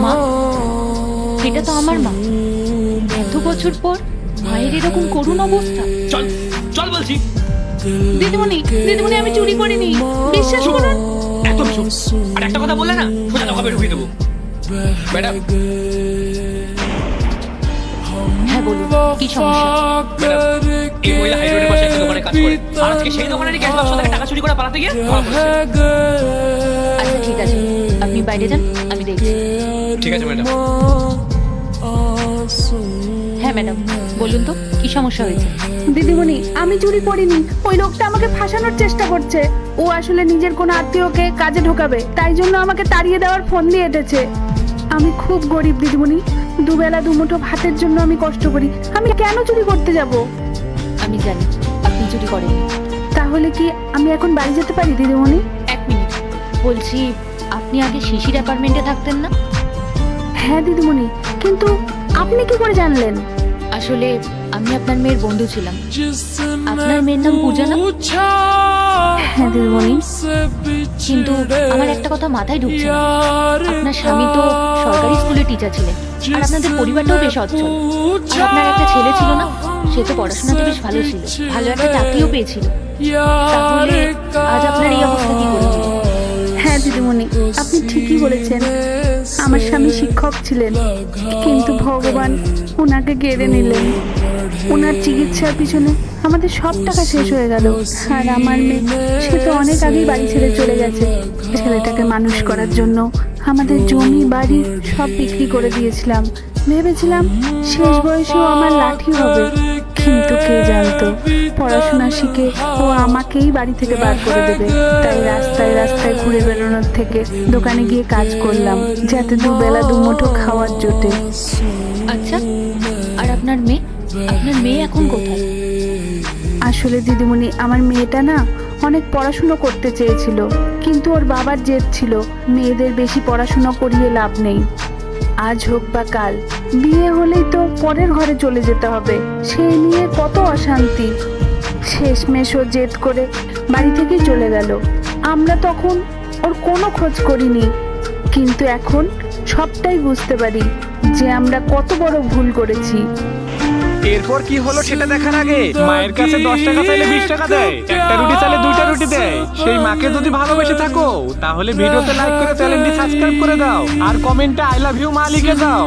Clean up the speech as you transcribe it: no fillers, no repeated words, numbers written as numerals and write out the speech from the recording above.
মা, এটা তো আমার মা। এত বছর পর মায়ের এরকম করুণ অবস্থা। চল চল বলছি। দিদিমণি, দিদিমণি, আমি চুরি করিনি, বিশ্বাস করুন। এত কিছু আর একটা কথা বললে না, সোজা লোকাবে ঢুকিয়ে দেবো। ম্যাডাম, হ্যাঁ বলুন, কি সমস্যা? ম্যাডাম, এই মহিলা হাই রোডের পাশে একটা দোকানে কাজ করে, আর আজকে সেই দোকানের গ্যাস বাক্স থেকে টাকা চুরি করে পালাতে গিয়ে ধরা পড়েছে। আচ্ছা ঠিক আছে, আপনি বাইরে যান, আমি দেখছি। ঠিক আছে ম্যাডাম। হ্যাঁ ম্যাডাম, বলুন তো কি সমস্যা হয়েছে? দিদিমণি, আমি চুরি করিনি। ওই লোকটা আমাকে ফাঁসানোর চেষ্টা করছে। ও আসলে নিজের কোনো আত্মীয়কে কাজে ঢোকাবে, তাই জন্য আমাকে তাড়িয়ে দেওয়ার ফোন দিয়ে এঁটেছে। আমি খুব গরিব দিদিমণি, দুবেলা দুমুঠো ভাতের জন্য আমি কষ্ট করি। আমি কেন চুরি করতে যাব? আমি জানি আপনি চুরি করেন। তাহলে কি আমি এখন বাড়ি যেতে পারি দিদিমণি? এক মিনিট, বলছি আপনি আগে শিশির অ্যাপার্টমেন্টে থাকতেন না? হ্যাঁ দিদিমণি, কিন্তু আপনি কি করে জানলেন? আসলে আমি আপনার মেয়ের বন্ধু ছিলাম। আপনার মেয়ের নাম পূজা না? হ্যাঁ দিদিমণি। কিন্তু আমার একটা কথা মাথায় ঢুকছে না। আপনার স্বামী তো সরকারি স্কুলের টিচার ছিলেন, আর আপনাদের পরিবারটাও বেশ অচ্ছল। আর আপনার একটা ছেলে ছিল না, সে তো পড়াশোনাতে বেশ ভালো ছিল, ভালো একটা চাকরিও পেয়েছিল। তাহলে আজ আপনার এই অবস্থা কি করেছিল? হ্যাঁ দিদিমণি, আপনি ঠিকই বলেছেন। আমার স্বামী শিক্ষক ছিলেন, কিন্তু ভগবান ওনাকে কেড়ে নিলেন। ওনার চিকিৎসার পিছনে আমাদের সব টাকা শেষ হয়ে গেল। আর আমার মেয়ে, সে তো অনেক আগেই বাড়ি ছেড়ে চলে গেছে। ছেলেটাকে মানুষ করার জন্য আমাদের জমি বাড়ি সব বিক্রি করে দিয়েছিলাম। ভেবেছিলাম শেষ বয়সেও আমার লাঠি হবে, কিন্তু কে জানতো পড়াশোনা শিখে ও আমাকেই বাড়ি থেকে বার করে দেবে। তাই রাস্তায় রাস্তায় ঘুরে বেড়ানোর থেকে দোকানে গিয়ে কাজ করলাম, যাতে দুবেলা দুমুঠো খাওয়ার জোটে। আচ্ছা, আর আপনার মেয়ে, আপনার মেয়ে এখন কোথায়? আসলে দিদিমণি, আমার মেয়েটা না অনেক পড়াশুনো করতে চেয়েছিল, কিন্তু ওর বাবার জেদ ছিল মেয়েদের বেশি পড়াশুনো করিয়ে লাভ নেই। আজ হোক বা কাল বিয়ে হলেই তো পরের ঘরে চলে যেতে হবে, সেই নিয়ে কত অশান্তি। শেষমেশ ও জেদ করে বাড়ি থেকেই চলে গেল। আমরা তখন ওর কোনো খোঁজ করিনি, কিন্তু এখন সবটাই বুঝতে পারি যে আমরা কত বড় ভুল করেছি। এরপর কি হলো সেটা দেখার আগে মায়ের কাছে 10 টাকা চাইলে 20 টাকা দেয়, একটা রুটি চাইলে 2টা রুটি দেয়। সেই মাকে যদি ভালোবেসে থাকো তাহলে ভিডিওতে লাইক করে চ্যানেলটি সাবস্ক্রাইব করে দাও, আর কমেন্টে আই লাভ ইউ মা লিখে দাও।